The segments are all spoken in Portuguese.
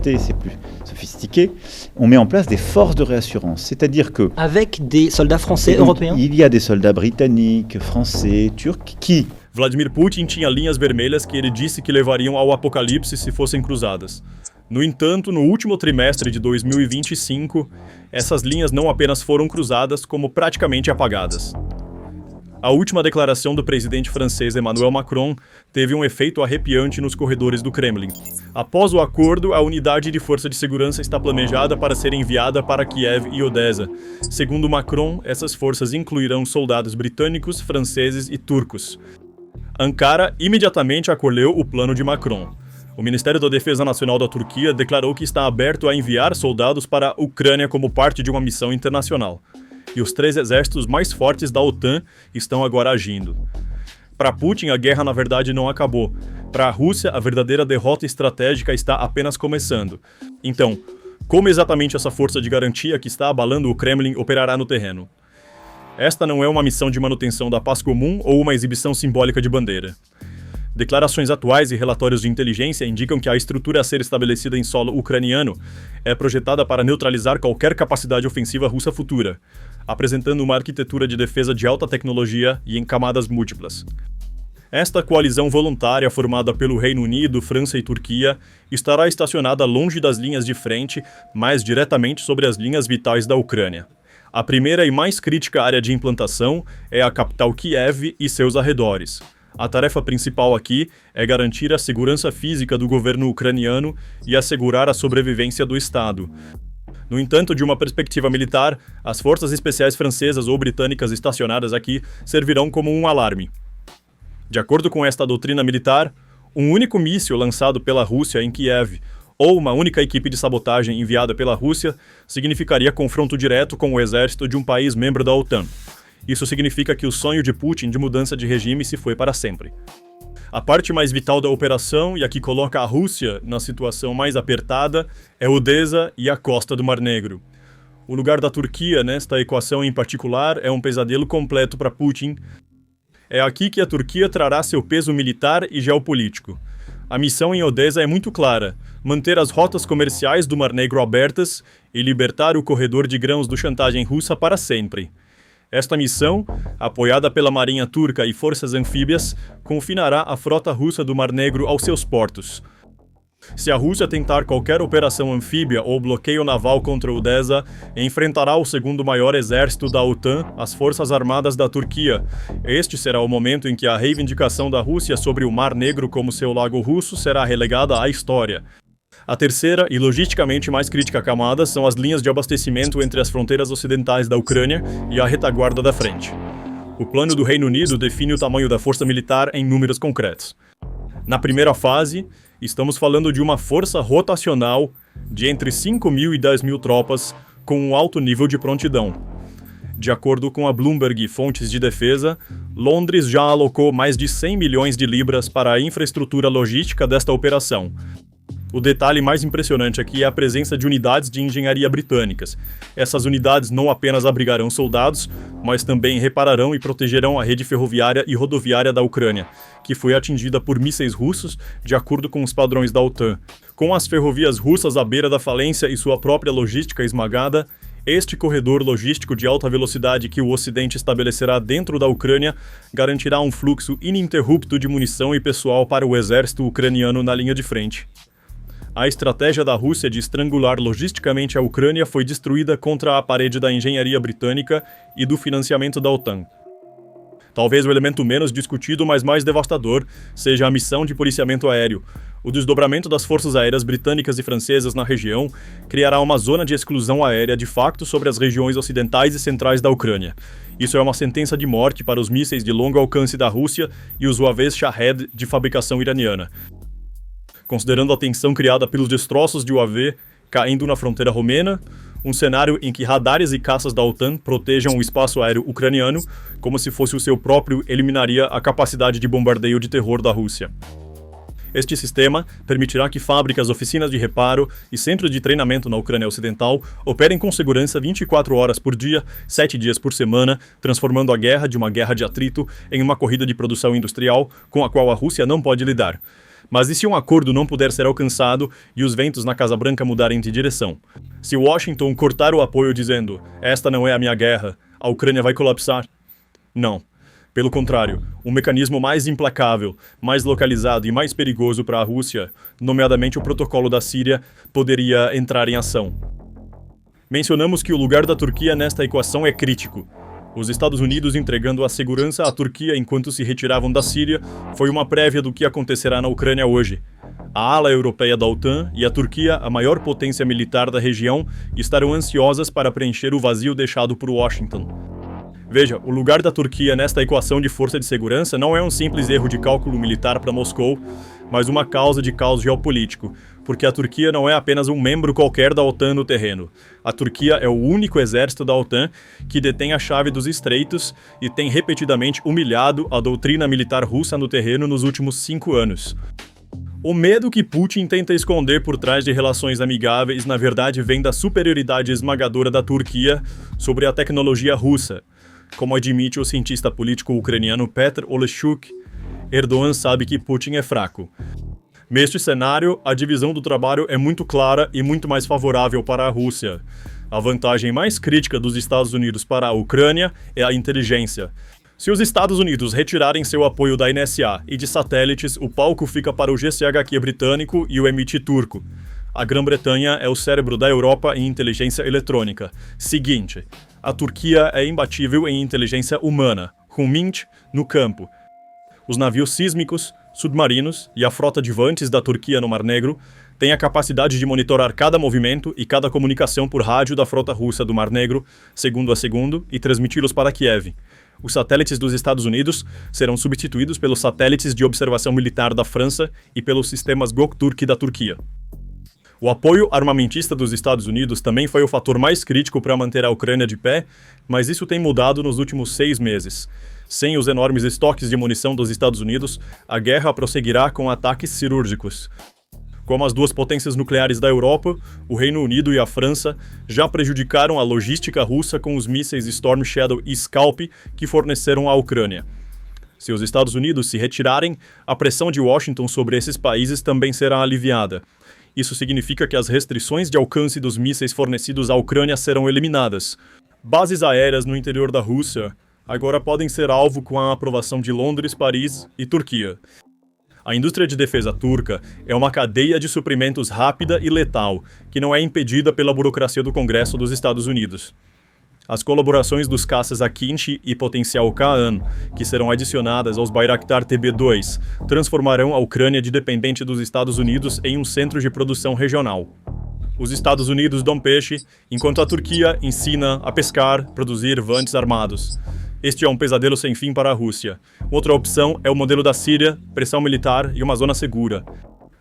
sophistiqué, c'est plus sophistiqué. On met en place des forces de réassurance, c'est-à-dire que... Avec des soldats français, européens? Il y a des soldats britanniques, français, turcs, qui... Vladimir Putin tinha linhas vermelhas que ele disse que levariam ao apocalipse se fossem cruzadas. No entanto, no último trimestre de 2025, essas linhas não apenas foram cruzadas, como praticamente apagadas. A última declaração do presidente francês Emmanuel Macron teve um efeito arrepiante nos corredores do Kremlin. Após o acordo, a unidade de força de segurança está planejada para ser enviada para Kiev e Odessa. Segundo Macron, essas forças incluirão soldados britânicos, franceses e turcos. Ankara imediatamente acolheu o plano de Macron. O Ministério da Defesa Nacional da Turquia declarou que está aberto a enviar soldados para a Ucrânia como parte de uma missão internacional. E os 3 exércitos mais fortes da OTAN estão agora agindo. Para Putin, a guerra na verdade não acabou. Para a Rússia, a verdadeira derrota estratégica está apenas começando. Então, como exatamente essa força de garantia que está abalando o Kremlin operará no terreno? Esta não é uma missão de manutenção da paz comum ou uma exibição simbólica de bandeira. Declarações atuais e relatórios de inteligência indicam que a estrutura a ser estabelecida em solo ucraniano é projetada para neutralizar qualquer capacidade ofensiva russa futura, apresentando uma arquitetura de defesa de alta tecnologia e em camadas múltiplas. Esta coalizão voluntária formada pelo Reino Unido, França e Turquia estará estacionada longe das linhas de frente, mais diretamente sobre as linhas vitais da Ucrânia. A primeira e mais crítica área de implantação é a capital Kiev e seus arredores. A tarefa principal aqui é garantir a segurança física do governo ucraniano e assegurar a sobrevivência do Estado. No entanto, de uma perspectiva militar, as forças especiais francesas ou britânicas estacionadas aqui servirão como um alarme. De acordo com esta doutrina militar, um único míssil lançado pela Rússia em Kiev ou uma única equipe de sabotagem enviada pela Rússia significaria confronto direto com o exército de um país membro da OTAN. Isso significa que o sonho de Putin de mudança de regime se foi para sempre. A parte mais vital da operação, e a que coloca a Rússia na situação mais apertada, é Odessa e a costa do Mar Negro. O lugar da Turquia nesta equação em particular é um pesadelo completo para Putin. É aqui que a Turquia trará seu peso militar e geopolítico. A missão em Odessa é muito clara: manter as rotas comerciais do Mar Negro abertas e libertar o corredor de grãos do chantagem russa para sempre. Esta missão, apoiada pela Marinha Turca e forças anfíbias, confinará a frota russa do Mar Negro aos seus portos. Se a Rússia tentar qualquer operação anfíbia ou bloqueio naval contra Odessa, enfrentará o segundo maior exército da OTAN, as Forças Armadas da Turquia. Este será o momento em que a reivindicação da Rússia sobre o Mar Negro como seu lago russo será relegada à história. A terceira e logisticamente mais crítica camada são as linhas de abastecimento entre as fronteiras ocidentais da Ucrânia e a retaguarda da frente. O plano do Reino Unido define o tamanho da força militar em números concretos. Na primeira fase, estamos falando de uma força rotacional de entre 5.000 e 10.000 tropas com um alto nível de prontidão. De acordo com a Bloomberg e fontes de defesa, Londres já alocou mais de 100 milhões de libras para a infraestrutura logística desta operação. O detalhe mais impressionante aqui é a presença de unidades de engenharia britânicas. Essas unidades não apenas abrigarão soldados, mas também repararão e protegerão a rede ferroviária e rodoviária da Ucrânia, que foi atingida por mísseis russos, de acordo com os padrões da OTAN. Com as ferrovias russas à beira da falência e sua própria logística esmagada, este corredor logístico de alta velocidade que o Ocidente estabelecerá dentro da Ucrânia garantirá um fluxo ininterrupto de munição e pessoal para o exército ucraniano na linha de frente. A estratégia da Rússia de estrangular logisticamente a Ucrânia foi destruída contra a parede da engenharia britânica e do financiamento da OTAN. Talvez o elemento menos discutido, mas mais devastador, seja a missão de policiamento aéreo. O desdobramento das forças aéreas britânicas e francesas na região criará uma zona de exclusão aérea de facto sobre as regiões ocidentais e centrais da Ucrânia. Isso é uma sentença de morte para os mísseis de longo alcance da Rússia e os UAVs Shahed de fabricação iraniana. Considerando a tensão criada pelos destroços de UAV caindo na fronteira romena, um cenário em que radares e caças da OTAN protejam o espaço aéreo ucraniano, como se fosse o seu próprio, eliminaria a capacidade de bombardeio de terror da Rússia. Este sistema permitirá que fábricas, oficinas de reparo e centros de treinamento na Ucrânia Ocidental operem com segurança 24 horas por dia, 7 dias por semana, transformando a guerra de uma guerra de atrito em uma corrida de produção industrial com a qual a Rússia não pode lidar. Mas e se um acordo não puder ser alcançado e os ventos na Casa Branca mudarem de direção? Se Washington cortar o apoio dizendo "esta não é a minha guerra", a Ucrânia vai colapsar? Não. Pelo contrário, um mecanismo mais implacável, mais localizado e mais perigoso para a Rússia, nomeadamente o Protocolo da Síria, poderia entrar em ação. Mencionamos que o lugar da Turquia nesta equação é crítico. Os Estados Unidos entregando a segurança à Turquia enquanto se retiravam da Síria foi uma prévia do que acontecerá na Ucrânia hoje. A ala europeia da OTAN e a Turquia, a maior potência militar da região, estarão ansiosas para preencher o vazio deixado por Washington. Veja, o lugar da Turquia nesta equação de força de segurança não é um simples erro de cálculo militar para Moscou, mas uma causa de caos geopolítico, porque a Turquia não é apenas um membro qualquer da OTAN no terreno. A Turquia é o único exército da OTAN que detém a chave dos estreitos e tem repetidamente humilhado a doutrina militar russa no terreno nos últimos 5 anos. O medo que Putin tenta esconder por trás de relações amigáveis, na verdade, vem da superioridade esmagadora da Turquia sobre a tecnologia russa. Como admite o cientista político ucraniano Petr Oleshchuk, Erdogan sabe que Putin é fraco. Neste cenário, a divisão do trabalho é muito clara e muito mais favorável para a Rússia. A vantagem mais crítica dos Estados Unidos para a Ucrânia é a inteligência. Se os Estados Unidos retirarem seu apoio da NSA e de satélites, o palco fica para o GCHQ britânico e o MIT turco. A Grã-Bretanha é o cérebro da Europa em inteligência eletrônica. Seguinte, a Turquia é imbatível em inteligência humana, com MINT no campo. Os navios sísmicos, submarinos e a frota de vantes da Turquia no Mar Negro têm a capacidade de monitorar cada movimento e cada comunicação por rádio da frota russa do Mar Negro, segundo a segundo, e transmiti-los para Kiev. Os satélites dos Estados Unidos serão substituídos pelos satélites de observação militar da França e pelos sistemas Göktürk da Turquia. O apoio armamentista dos Estados Unidos também foi o fator mais crítico para manter a Ucrânia de pé, mas isso tem mudado nos últimos 6 meses. Sem os enormes estoques de munição dos Estados Unidos, a guerra prosseguirá com ataques cirúrgicos. Como as duas potências nucleares da Europa, o Reino Unido e a França já prejudicaram a logística russa com os mísseis Storm Shadow e Scalp que forneceram à Ucrânia. Se os Estados Unidos se retirarem, a pressão de Washington sobre esses países também será aliviada. Isso significa que as restrições de alcance dos mísseis fornecidos à Ucrânia serão eliminadas. Bases aéreas no interior da Rússia agora podem ser alvo com a aprovação de Londres, Paris e Turquia. A indústria de defesa turca é uma cadeia de suprimentos rápida e letal, que não é impedida pela burocracia do Congresso dos Estados Unidos. As colaborações dos caças Akinci e potencial Kaan, que serão adicionadas aos Bayraktar TB2, transformarão a Ucrânia de dependente dos Estados Unidos em um centro de produção regional. Os Estados Unidos dão peixe, enquanto a Turquia ensina a pescar, produzir vantes armados. Este é um pesadelo sem fim para a Rússia. Outra opção é o modelo da Síria, pressão militar e uma zona segura.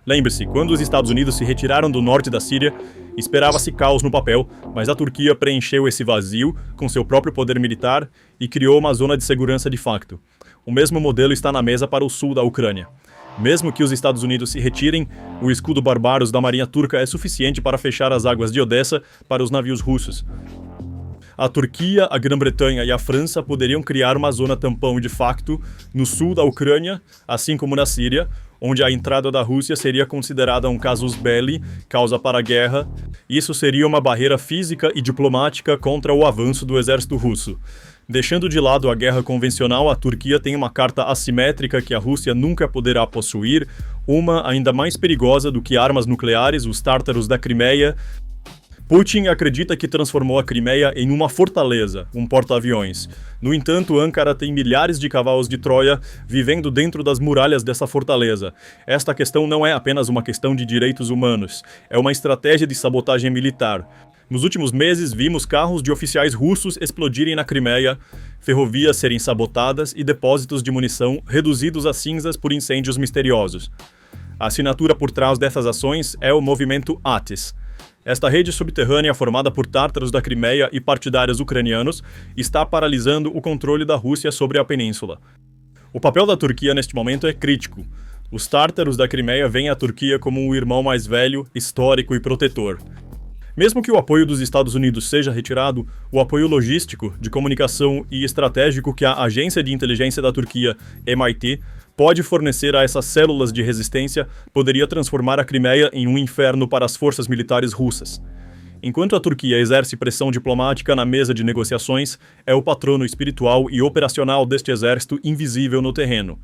Lembre-se, quando os Estados Unidos se retiraram do norte da Síria, esperava-se caos no papel, mas a Turquia preencheu esse vazio com seu próprio poder militar e criou uma zona de segurança de facto. O mesmo modelo está na mesa para o sul da Ucrânia. Mesmo que os Estados Unidos se retirem, o escudo Barbaros da Marinha Turca é suficiente para fechar as águas de Odessa para os navios russos. A Turquia, a Grã-Bretanha e a França poderiam criar uma zona tampão de facto no sul da Ucrânia, assim como na Síria, onde a entrada da Rússia seria considerada um casus belli, causa para a guerra. Isso seria uma barreira física e diplomática contra o avanço do exército russo. Deixando de lado a guerra convencional, a Turquia tem uma carta assimétrica que a Rússia nunca poderá possuir, uma ainda mais perigosa do que armas nucleares, os tártaros da Crimeia. Putin acredita que transformou a Crimeia em uma fortaleza, um porta-aviões. No entanto, Ankara tem milhares de cavalos de Troia vivendo dentro das muralhas dessa fortaleza. Esta questão não é apenas uma questão de direitos humanos, é uma estratégia de sabotagem militar. Nos últimos meses, vimos carros de oficiais russos explodirem na Crimeia, ferrovias serem sabotadas e depósitos de munição reduzidos a cinzas por incêndios misteriosos. A assinatura por trás dessas ações é o movimento ATIS. Esta rede subterrânea, formada por tártaros da Crimeia e partidários ucranianos, está paralisando o controle da Rússia sobre a península. O papel da Turquia neste momento é crítico. Os tártaros da Crimeia veem a Turquia como um irmão mais velho, histórico e protetor. Mesmo que o apoio dos Estados Unidos seja retirado, o apoio logístico, de comunicação e estratégico que a agência de inteligência da Turquia, MIT, pode fornecer a essas células de resistência poderia transformar a Crimeia em um inferno para as forças militares russas. Enquanto a Turquia exerce pressão diplomática na mesa de negociações, é o patrono espiritual e operacional deste exército invisível no terreno.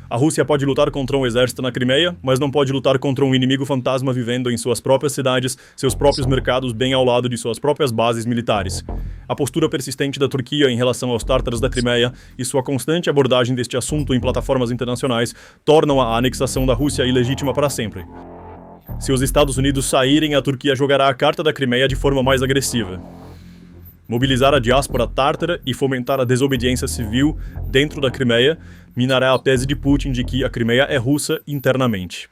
A Rússia pode lutar contra um exército na Crimeia, mas não pode lutar contra um inimigo fantasma vivendo em suas próprias cidades, seus próprios mercados, bem ao lado de suas próprias bases militares. A postura persistente da Turquia em relação aos tártaros da Crimeia e sua constante abordagem deste assunto em plataformas internacionais tornam a anexação da Rússia ilegítima para sempre. Se os Estados Unidos saírem, a Turquia jogará a carta da Crimeia de forma mais agressiva. Mobilizar a diáspora tártara e fomentar a desobediência civil dentro da Crimeia minará a tese de Putin de que a Crimeia é russa internamente.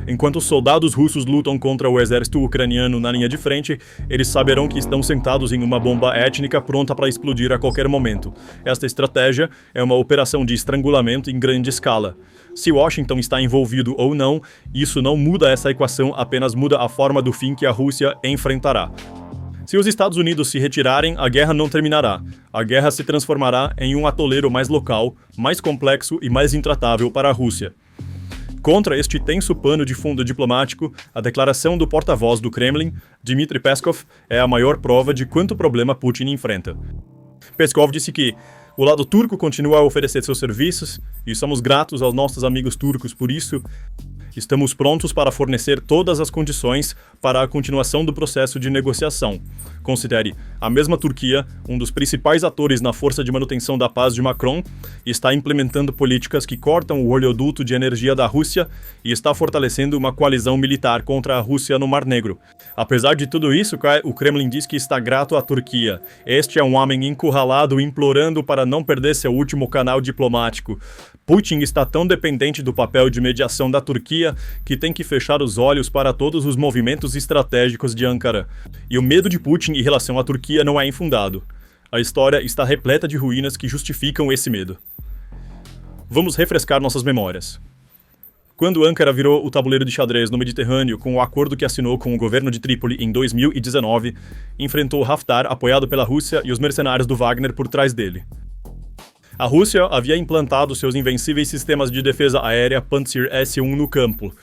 Enquanto os soldados russos lutam contra o exército ucraniano na linha de frente, eles saberão que estão sentados em uma bomba étnica pronta para explodir a qualquer momento. Esta estratégia é uma operação de estrangulamento em grande escala. Se Washington está envolvido ou não, isso não muda essa equação, apenas muda a forma do fim que a Rússia enfrentará. Se os Estados Unidos se retirarem, a guerra não terminará. A guerra se transformará em um atoleiro mais local, mais complexo e mais intratável para a Rússia. Contra este tenso pano de fundo diplomático, a declaração do porta-voz do Kremlin, Dmitry Peskov, é a maior prova de quanto problema Putin enfrenta. Peskov disse que o lado turco continua a oferecer seus serviços e somos gratos aos nossos amigos turcos por isso. Estamos prontos para fornecer todas as condições para a continuação do processo de negociação. Considere, a mesma Turquia, um dos principais atores na força de manutenção da paz de Macron, está implementando políticas que cortam o oleoduto de energia da Rússia e está fortalecendo uma coalizão militar contra a Rússia no Mar Negro. Apesar de tudo isso, o Kremlin diz que está grato à Turquia. Este é um homem encurralado implorando para não perder seu último canal diplomático. Putin está tão dependente do papel de mediação da Turquia que tem que fechar os olhos para todos os movimentos estratégicos de Ankara. E o medo de Putin em relação à Turquia não é infundado. A história está repleta de ruínas que justificam esse medo. Vamos refrescar nossas memórias. Quando Ankara virou o tabuleiro de xadrez no Mediterrâneo com o acordo que assinou com o governo de Trípoli em 2019, enfrentou Haftar, apoiado pela Rússia, e os mercenários do Wagner por trás dele. A Rússia havia implantado seus invencíveis sistemas de defesa aérea Pantsir S-1 no campo.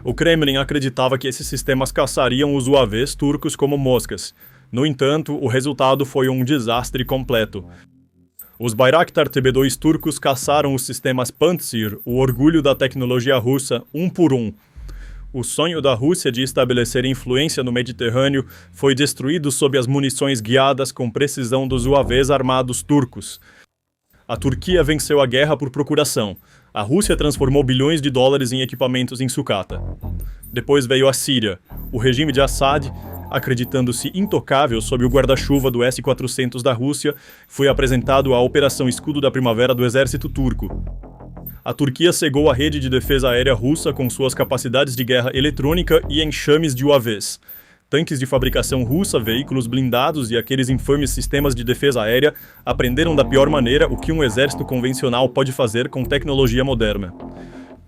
O Kremlin acreditava que esses sistemas caçariam os UAVs turcos como moscas. No entanto, o resultado foi um desastre completo. Os Bayraktar TB2 turcos caçaram os sistemas Pantsir, o orgulho da tecnologia russa, um por um. O sonho da Rússia de estabelecer influência no Mediterrâneo foi destruído sob as munições guiadas com precisão dos UAVs armados turcos. A Turquia venceu a guerra por procuração. A Rússia transformou bilhões de dólares em equipamentos em sucata. Depois veio a Síria. O regime de Assad, acreditando-se intocável sob o guarda-chuva do S-400 da Rússia, foi apresentado à Operação Escudo da Primavera do exército turco. A Turquia cegou a rede de defesa aérea russa com suas capacidades de guerra eletrônica e enxames de UAVs. Tanques de fabricação russa, veículos blindados e aqueles infames sistemas de defesa aérea aprenderam da pior maneira o que um exército convencional pode fazer com tecnologia moderna.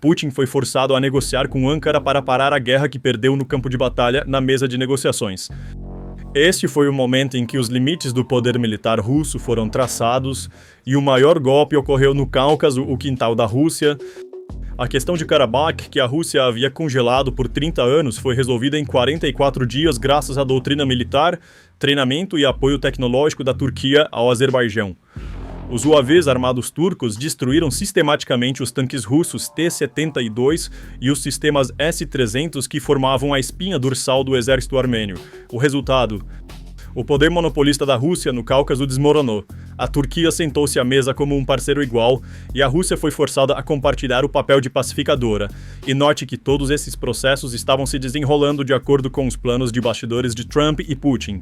Putin foi forçado a negociar com Ankara para parar a guerra que perdeu no campo de batalha na mesa de negociações. Este foi o momento em que os limites do poder militar russo foram traçados e o maior golpe ocorreu no Cáucaso, o quintal da Rússia. A questão de Karabakh, que a Rússia havia congelado por 30 anos, foi resolvida em 44 dias graças à doutrina militar, treinamento e apoio tecnológico da Turquia ao Azerbaijão. Os UAVs armados turcos destruíram sistematicamente os tanques russos T-72 e os sistemas S-300 que formavam a espinha dorsal do exército armênio. O resultado: o poder monopolista da Rússia no Cáucaso desmoronou. A Turquia sentou-se à mesa como um parceiro igual e a Rússia foi forçada a compartilhar o papel de pacificadora. E note que todos esses processos estavam se desenrolando de acordo com os planos de bastidores de Trump e Putin.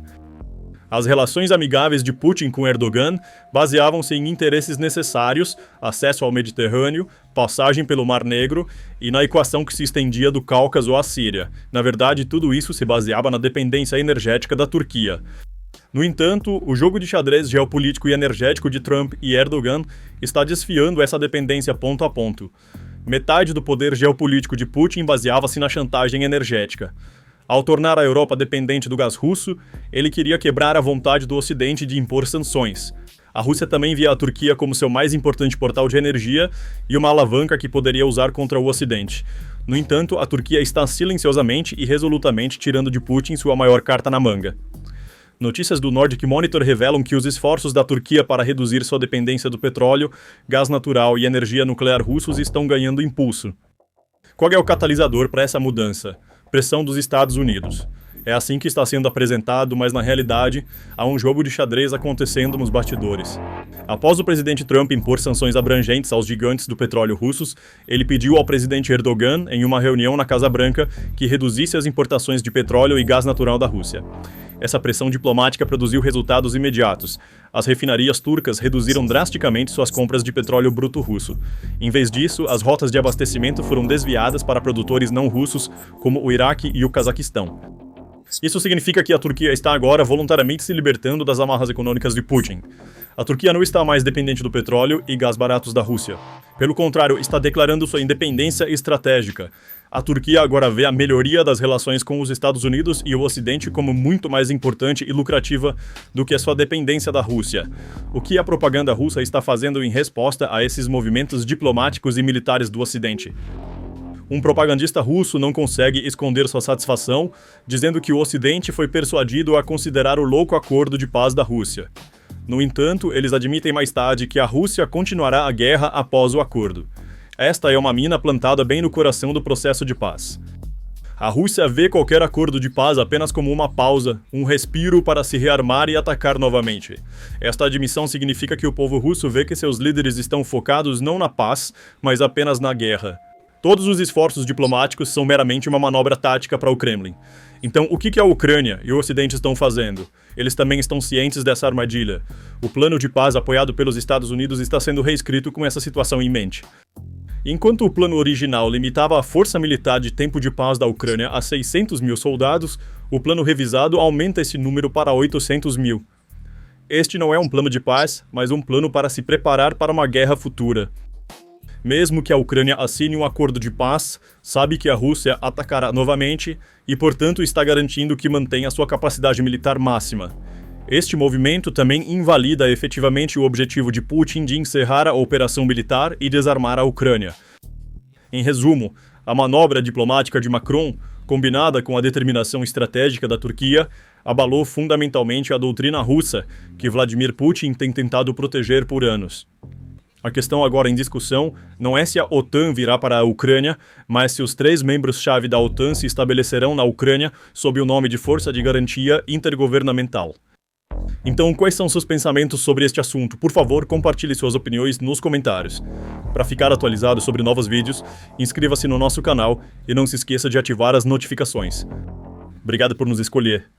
As relações amigáveis de Putin com Erdogan baseavam-se em interesses necessários, acesso ao Mediterrâneo, passagem pelo Mar Negro e na equação que se estendia do Cáucaso à Síria. Na verdade, tudo isso se baseava na dependência energética da Turquia. No entanto, o jogo de xadrez geopolítico e energético de Trump e Erdogan está desfiando essa dependência ponto a ponto. Metade do poder geopolítico de Putin baseava-se na chantagem energética. Ao tornar a Europa dependente do gás russo, ele queria quebrar a vontade do Ocidente de impor sanções. A Rússia também via a Turquia como seu mais importante portal de energia e uma alavanca que poderia usar contra o Ocidente. No entanto, a Turquia está silenciosamente e resolutamente tirando de Putin sua maior carta na manga. Notícias do Nordic Monitor revelam que os esforços da Turquia para reduzir sua dependência do petróleo, gás natural e energia nuclear russos estão ganhando impulso. Qual é o catalisador para essa mudança? Pressão dos Estados Unidos. É assim que está sendo apresentado, mas na realidade, há um jogo de xadrez acontecendo nos bastidores. Após o presidente Trump impor sanções abrangentes aos gigantes do petróleo russos, ele pediu ao presidente Erdogan, em uma reunião na Casa Branca, que reduzisse as importações de petróleo e gás natural da Rússia. Essa pressão diplomática produziu resultados imediatos. As refinarias turcas reduziram drasticamente suas compras de petróleo bruto russo. Em vez disso, as rotas de abastecimento foram desviadas para produtores não russos, como o Iraque e o Cazaquistão. Isso significa que a Turquia está agora voluntariamente se libertando das amarras econômicas de Putin. A Turquia não está mais dependente do petróleo e gás baratos da Rússia. Pelo contrário, está declarando sua independência estratégica. A Turquia agora vê a melhoria das relações com os Estados Unidos e o Ocidente como muito mais importante e lucrativa do que a sua dependência da Rússia. O que a propaganda russa está fazendo em resposta a esses movimentos diplomáticos e militares do Ocidente? Um propagandista russo não consegue esconder sua satisfação, dizendo que o Ocidente foi persuadido a considerar o louco acordo de paz da Rússia. No entanto, eles admitem mais tarde que a Rússia continuará a guerra após o acordo. Esta é uma mina plantada bem no coração do processo de paz. A Rússia vê qualquer acordo de paz apenas como uma pausa, um respiro para se rearmar e atacar novamente. Esta admissão significa que o povo russo vê que seus líderes estão focados não na paz, mas apenas na guerra. Todos os esforços diplomáticos são meramente uma manobra tática para o Kremlin. Então, o que a Ucrânia e o Ocidente estão fazendo? Eles também estão cientes dessa armadilha. O plano de paz apoiado pelos Estados Unidos está sendo reescrito com essa situação em mente. Enquanto o plano original limitava a força militar de tempo de paz da Ucrânia a 600 mil soldados, o plano revisado aumenta esse número para 800 mil. Este não é um plano de paz, mas um plano para se preparar para uma guerra futura. Mesmo que a Ucrânia assine um acordo de paz, sabe que a Rússia atacará novamente e, portanto, está garantindo que mantenha sua capacidade militar máxima. Este movimento também invalida efetivamente o objetivo de Putin de encerrar a operação militar e desarmar a Ucrânia. Em resumo, a manobra diplomática de Macron, combinada com a determinação estratégica da Turquia, abalou fundamentalmente a doutrina russa, que Vladimir Putin tem tentado proteger por anos. A questão agora em discussão não é se a OTAN virá para a Ucrânia, mas se os 3 membros-chave da OTAN se estabelecerão na Ucrânia sob o nome de Força de Garantia Intergovernamental. Então, quais são seus pensamentos sobre este assunto? Por favor, compartilhe suas opiniões nos comentários. Para ficar atualizado sobre novos vídeos, inscreva-se no nosso canal e não se esqueça de ativar as notificações. Obrigado por nos escolher.